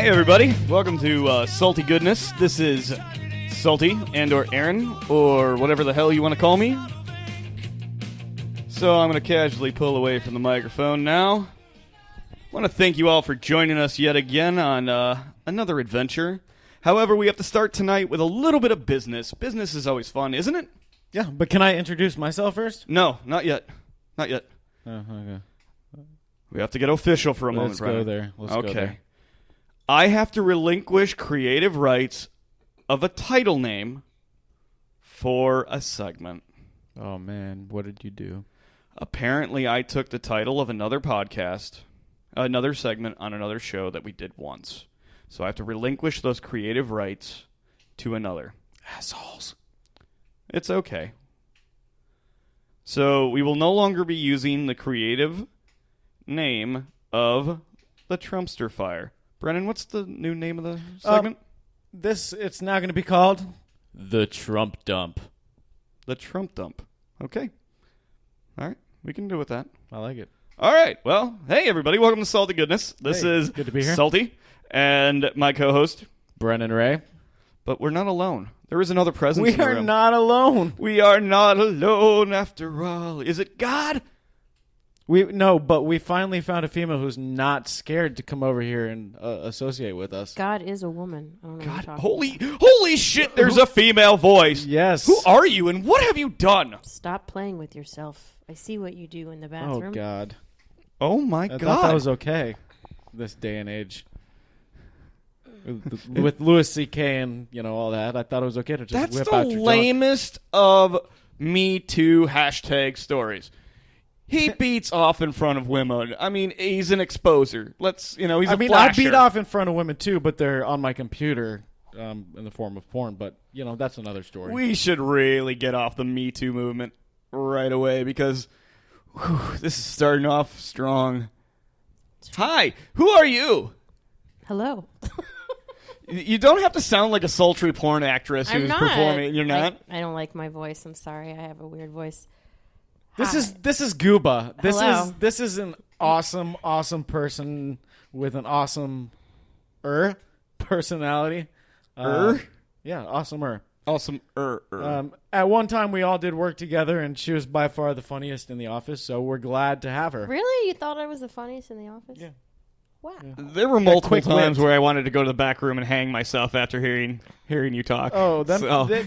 Hey everybody, welcome to Salty Goodness. This is Salty and or Aaron, or whatever the hell you want to call me. So I'm going to casually pull away from the microphone now. I want to thank you all for joining us yet again on another adventure. However, we have to start tonight with a little bit of business. Business is always fun, isn't it? Yeah, but can I introduce myself first? No, not yet. Not yet. Oh, okay. We have to get official for a moment, Let's Brennan. go there. Let's go there. I have to relinquish creative rights of a title name for a segment. Oh, man. What did you do? Apparently, I took the title of another podcast, another segment on another show that we did once. So I have to relinquish those creative rights to another. Assholes. It's okay. So we will no longer be using the creative name of the Trumpster Fire. Brennan, what's the new name of the segment? It's now going to be called The Trump Dump. The Trump Dump. Okay. All right. We can do with that. I like it. All right. Well, hey, everybody. Welcome to Salty Goodness. This is good to be here. Salty and my co-host. Brennan Ray. But we're not alone. There is another presence We in the are room. not alone. We are not alone after all. Is it God? But we finally found a female who's not scared to come over here and associate with us. God is a woman. I don't know God, what holy shit, there's a female voice. Yes. Who are you and what have you done? Stop playing with yourself. I see what you do in the bathroom. Oh, God. Oh, my I God. thought that was okay this day and age. With Louis C.K. and, all that, I thought it was okay to just That's whip the out your junk. lamest of Me Too hashtag stories. He beats off in front of women. I mean, he's an exposer. He's a flasher. I beat off in front of women, too, but they're on my computer in the form of porn. But, that's another story. We should really get off the Me Too movement right away because this is starting off strong. Hi, who are you? Hello. You don't have to sound like a sultry porn actress I'm who's not. performing. You're not? I don't like my voice. I'm sorry. I have a weird voice. This is Guba. Hello. This is an awesome person with an awesome personality. Yeah, awesomer. Awesome. At one time, we all did work together, and she was by far the funniest in the office. So we're glad to have her. Really? You thought I was the funniest in the office? Yeah. Wow. Yeah. There were multiple quick times wit. where I wanted to go to the back room and hang myself after hearing you talk. Oh,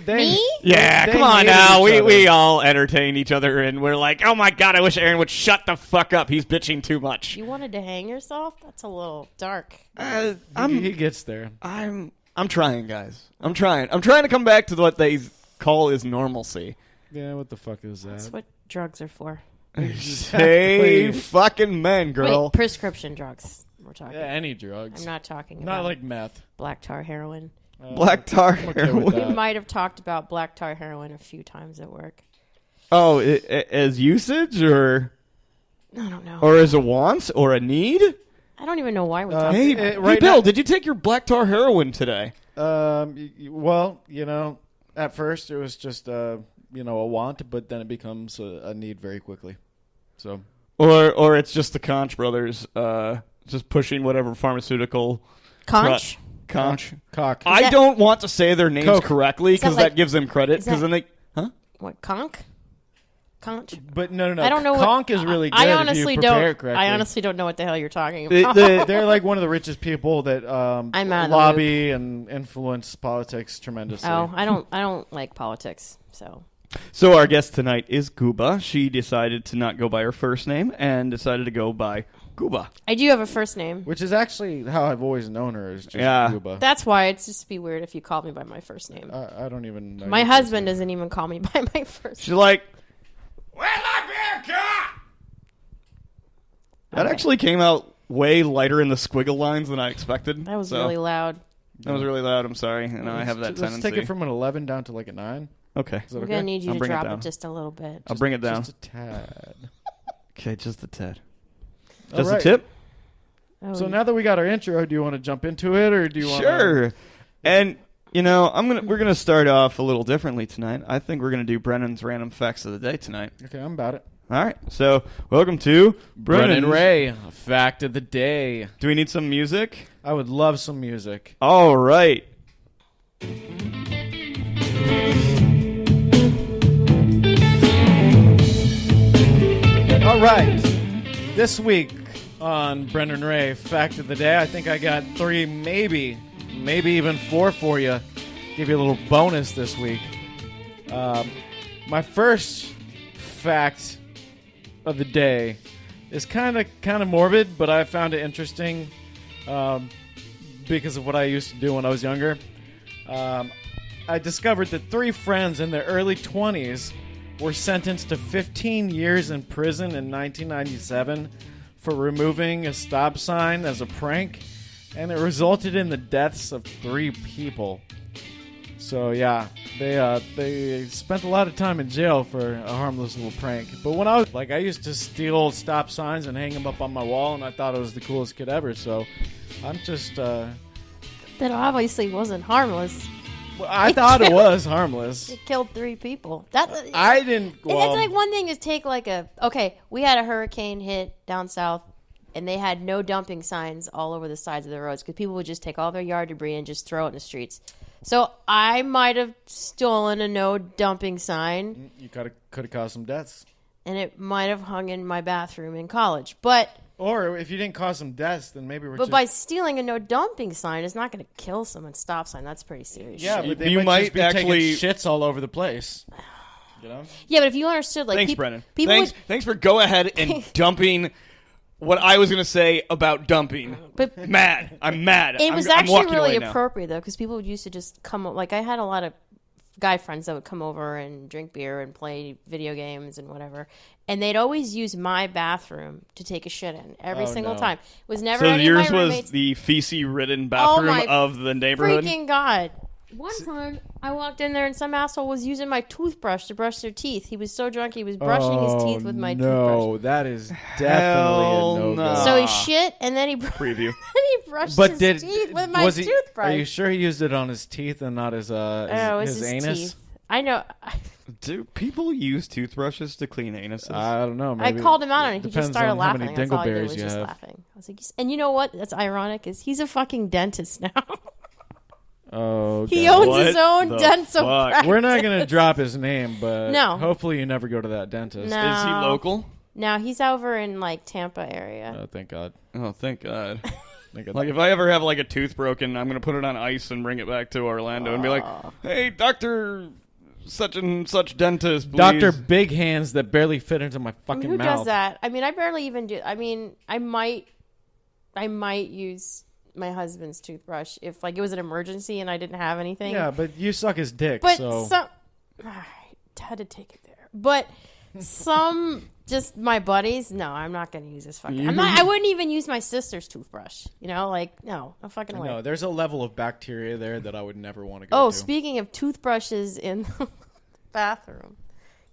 Me? Yeah, they come on hated now. each other. We all entertain each other, and we're like, oh my God, I wish Aaron would shut the fuck up. He's bitching too much. You wanted to hang yourself? That's a little dark. He gets there. I'm trying, guys. I'm trying to come back to what they call is normalcy. Yeah, what the fuck is that? That's what drugs are for. Hey, fucking men, girl. Wait, prescription drugs. We're talking. Yeah, any drugs. I'm not talking Not about like meth. black tar heroin. Black tar I'm okay with heroin. We that. might have talked about black tar heroin a few times at work. Oh, as usage or I don't know. as a want or a need? I don't even know why we're talking Hey, about it. right Bill, now- did you take your black tar heroin today? Well, at first it was just a want, but then it becomes a need very quickly. So, Or it's just the Conch brothers just pushing whatever pharmaceutical Conch? Conch. cock. I don't want to say their names Coke. correctly Is that because like- that gives them credit. is Because that- then they, What, conch? Conch? But no. I don't know Conch what, is really good I if you honestly prepare it don't. correctly. I honestly don't know what the hell you're talking The- about. the- They're like one of the richest people that I'm out of the lobby and influence politics tremendously. Oh, I don't like politics. So our guest tonight is Guba. She decided to not go by her first name and decided to go by Guba. I do have a first name. Which is actually how I've always known her, is just Yeah. Guba. That's why it's just be weird if you called me by my first name. I don't even know. My husband doesn't even call me by my first She's like, "Where's my beer cup?" That Okay. actually came out way lighter in the squiggle lines than I expected. That was So, really loud. That was really loud. I'm sorry. And I have that Let's tendency. take it from an 11 down to like a 9. Okay. Is that I'm okay? going to need you I'll to bring it drop down. it just a little bit. I'll bring it down. Just a tad. Okay, just a tad. All Just right. a tip? Oh, So now that we got our intro, do you want to jump into it, or do you want? Sure. And we're gonna start off a little differently tonight. I think we're gonna do Brennan's random facts of the day tonight. Okay, I'm about it. All right. So, welcome to Brennan Ray, fact of the day. Do we need some music? I would love some music. All right. All right. This week on Brennan Ray, fact of the day, I think I got 3, maybe even 4 for you. Give you a little bonus this week. My first fact of the day is kind of morbid, but I found it interesting because of what I used to do when I was younger. I discovered that 3 friends in their early 20s were sentenced to 15 years in prison in 1997 for removing a stop sign as a prank, and it resulted in the deaths of 3 people. So yeah, they spent a lot of time in jail for a harmless little prank. But when I used to steal stop signs and hang them up on my wall, and I thought it was the coolest kid ever. So I'm just That obviously wasn't harmless. well, I thought it was harmless. It killed 3 people. I didn't. It's Well, like one thing is take we had a hurricane hit down south, and they had no dumping signs all over the sides of the roads because people would just take all their yard debris and just throw it in the streets. So I might have stolen a no dumping sign. you could have caused some deaths. And it might have hung in my bathroom in college. Or if you didn't cause some deaths, then maybe we're But by stealing a no dumping sign, it's not going to kill someone's stop sign. That's pretty serious. Yeah, shit. but they You might just might be actually- taking shits all over the place. You know? Yeah, but if you understood, like, Thanks, Brennan. people Thanks for go ahead and dumping what I was going to say about dumping. But I'm mad. it was I'm actually walking really away now. appropriate, though, because people used to just come. Like, I had a lot of guy friends that would come over and drink beer and play video games and whatever, and they'd always use my bathroom to take a shit in every single no. time. It was never So any yours of my was roommates. the feces-ridden bathroom my of the neighborhood? Freaking God. One time, I walked in there and some asshole was using my toothbrush to brush their teeth. He was so drunk, he was brushing his teeth with my toothbrush. No, that is definitely Hell a no-go. no. So he shit, and then he Preview. brushed But his teeth with my toothbrush. Are you sure he used it on his teeth and not his It's his anus? teeth. I know. Do people use toothbrushes to clean anuses? I don't know. I Maybe called him out on it. He just depends started on how laughing. many That's all I did dingleberries was you just have. laughing. I was like, and you know what? That's ironic. Is he's a fucking dentist now. Oh, He God. owns his What own the dental fuck? practice. We're not gonna drop his name, but No. hopefully you never go to that dentist. No. Is he local? No, he's over in like Tampa area. Oh, thank God. Oh, thank God. Thank God. Like, if I ever have, like, a tooth broken, I'm going to put it on ice and bring it back to Orlando and be like, hey, Dr. such and such dentist, please. Dr. Big Hands that barely fit into my fucking Who mouth. does that? I mean, I barely even do. I mean, I might use my husband's toothbrush if like it was an emergency and I didn't have anything. Yeah, but you suck his dick, But so... some, I had to take it there. But some, just my buddies, no, I'm not going to use this fucking. I wouldn't even use my sister's toothbrush. You know, like no fucking way. No, there's a level of bacteria there that I would never want to go Oh, to. speaking of toothbrushes in the bathroom,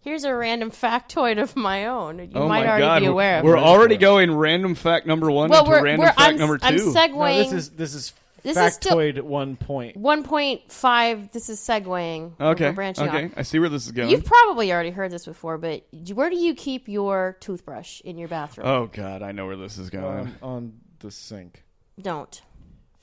here's a random factoid of my own. You Oh might my already God. be aware of We're it. already going random fact number 1 into random fact number 2. I'm segueing. No, this is This is still- factoid 1 point. 1.5. This is segueing. Okay, We're branching okay. off. I see where this is going. You've probably already heard this before, but where do you keep your toothbrush in your bathroom? Oh, God, I know where this is going. On the sink. Don't.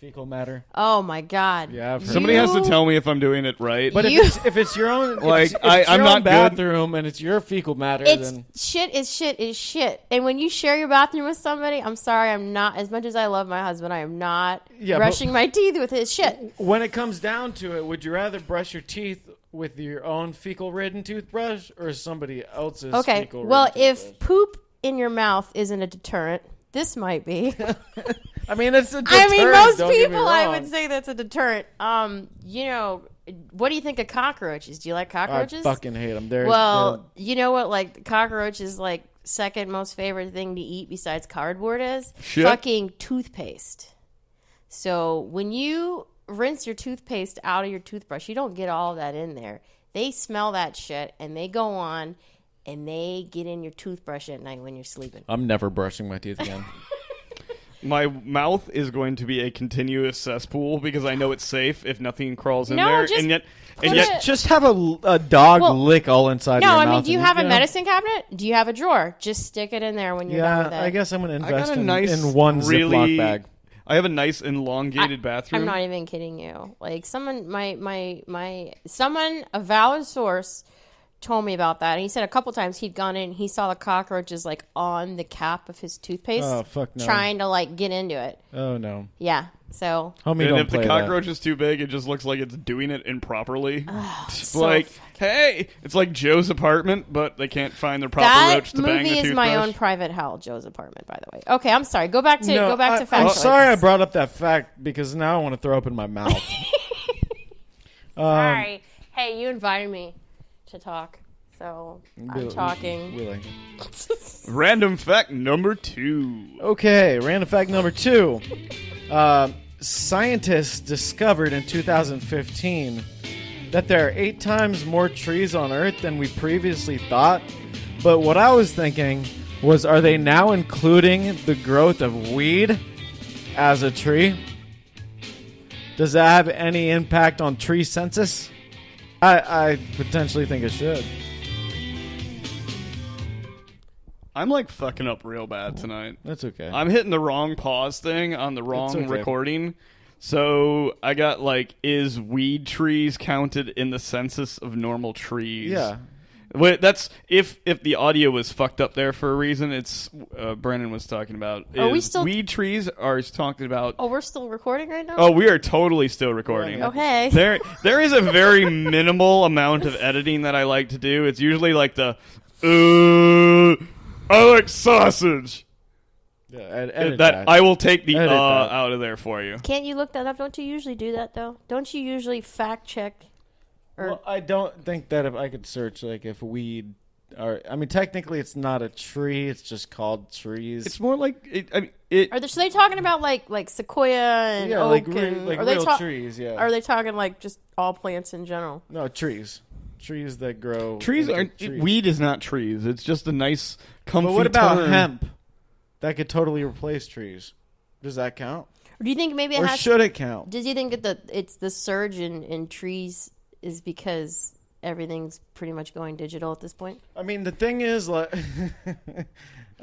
Fecal matter. Oh my God. Yeah, I've heard Somebody has to You- tell me if I'm doing it right. But You- if it's your own, Like, if it's I'm your not own good. bathroom and it's your fecal matter, It's then shit is shit is shit. And when you share your bathroom with somebody, I'm sorry, I'm not, as much as I love my husband, I am not Yeah, brushing my teeth with his shit. when it comes down to it, would you rather brush your teeth with your own fecal-ridden toothbrush or somebody else's? Okay, fecal-ridden well, toothbrush? if poop in your mouth isn't a deterrent, this might be. I mean, it's a I deterrent, mean, most don't get me people, I wrong. would say that's a deterrent. You know, what do you think of cockroaches? Do you like cockroaches? I fucking hate them. They're You know what? Like, cockroach is like second most favorite thing to eat besides cardboard is Shit. fucking toothpaste. So when you rinse your toothpaste out of your toothbrush, you don't get all of that in there. They smell that shit and they go on and they get in your toothbrush at night when you're sleeping. I'm never brushing my teeth again. My mouth is going to be a continuous cesspool because I know it's safe if nothing crawls in No, there. just And yet, put it- Just have a dog lick all inside No, your I mouth. mean, do you have a medicine cabinet? Do you have a drawer? Just stick it in there when you're done with it. I guess I'm going to invest I got a nice, in one really, Ziploc bag. I have a nice elongated bathroom. I'm not even kidding you. Like someone, someone, a valid source told me about that. And he said a couple times he'd gone in, he saw the cockroaches like on the cap of his toothpaste. Oh, fuck no. Trying to like get into it. Oh, no. Yeah. So. Homie, And don't if the play cockroach is too big, it just looks like it's doing it improperly. It's so like, fucking- hey, it's like Joe's apartment, but they can't find the proper That roach to bang the movie is toothbrush. my own private hell, Joe's apartment, by the way. Okay, I'm sorry. Go back to I'm fact. sorry I brought up that fact because now I want to throw up in my mouth. Sorry. Hey, you invited me to talk, so I'm talking. Really. Random fact number 2. Okay, random fact number 2. Scientists discovered in 2015 that there are 8 times more trees on Earth than we previously thought. But what I was thinking was, are they now including the growth of weed as a tree? Does that have any impact on tree census? I potentially think it should. I'm like fucking up real bad tonight. That's okay. I'm hitting the wrong pause thing on the wrong okay. recording. So I got like, is weed trees counted in the census of normal trees? Yeah. Wait, that's if the audio was fucked up there for a reason. It's Brennan was talking about. Are we is still- weed trees are talking about? Oh, we're still recording right now? Oh, we are totally still recording. Okay. There is a very minimal amount of editing that I like to do. It's usually like the I like sausage. Yeah, edit that I will take the Edit that. out of there for you. Can't you look that up? Don't you usually do that, though? Don't you usually fact check? Or Well, I don't think that if I could search like if weed are. I mean, technically, it's not a tree. It's just called trees. It's more like so they talking about like sequoia and yeah, oak like and like are they real trees. Yeah. Are they talking like just all plants in general? No, trees. Trees that grow. trees into aren't. trees. Weed is not trees. It's just a nice, comfy. But what about term. hemp? That could totally replace trees. Does that count? Or do you think maybe it Or has? should it count? Does you think that it's the surge in trees is because everything's pretty much going digital at this point? I mean, the thing is, like,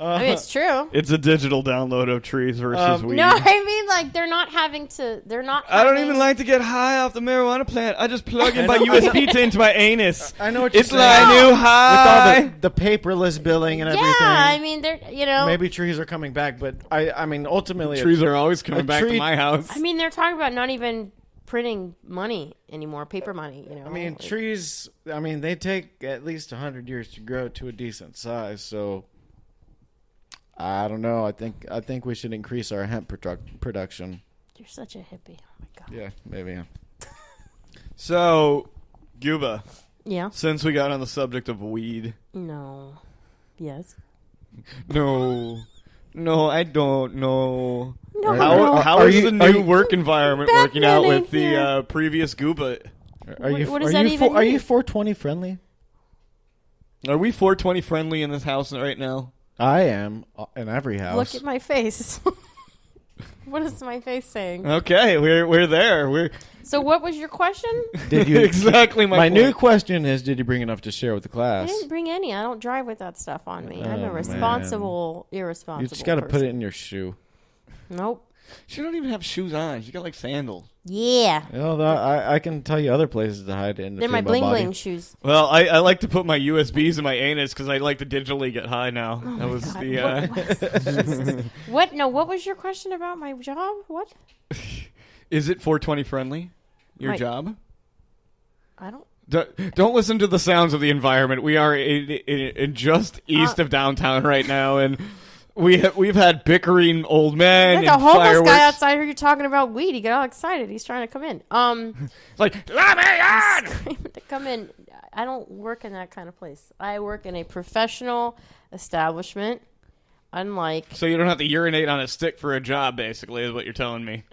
I mean, it's true. It's a digital download of trees versus weed. No, I mean like they're not having to. They're not. I don't having- even like to get high off the marijuana plant. I just plug in my USB into my anus. I know what you're It's saying. like new high. With all the paperless billing and Yeah, everything. I mean they're Maybe trees are coming back, but I mean, ultimately, Trees are always coming a back tree- to my house. I mean they're talking about not even printing money anymore, paper money. I mean, Like, trees. I mean, they take at least 100 years to grow to a decent size. So, I don't know. I think we should increase our hemp production. You're such a hippie. Oh my god. Yeah, maybe. So, Guba, Yeah. since we got on the subject of weed, No. Yes. no, I don't know. No. How Are is you- the are new you- work environment working out Batman with ain't the previous Guba? What does that even Are mean? you 420 friendly? Are we 420 friendly in this house right now? I am in every house. Look at my face. What is my face saying? Okay, we're there. We're So what was your question? Did you exactly My point. new question is: did you bring enough to share with the I class? didn't bring any. I don't drive with that stuff on me. I'm Oh, a man. responsible, irresponsible. You just got to put person. it in your shoe. Nope. She don't even have shoes on. She got like sandals. Yeah. You know, I can tell you other places to hide it. In the They're my female bling body. bling shoes. Well, I like to put my USBs in my anus because I like to digitally get high now. Oh That was God. the. What? No. What was your question about my job? What? Is it 420 friendly? Your My- job? I don't. Don't listen to the sounds of the environment. We are in just east of downtown right now, and we've had bickering old men There's a and homeless fireworks. guy outside here talking about weed. He got all excited. He's trying to come in. It's like, let me on! Screaming to come in. I don't work in that kind of place. I work in a professional establishment. Unlike So you don't have to urinate on a stick for a job, basically, is what you're telling me.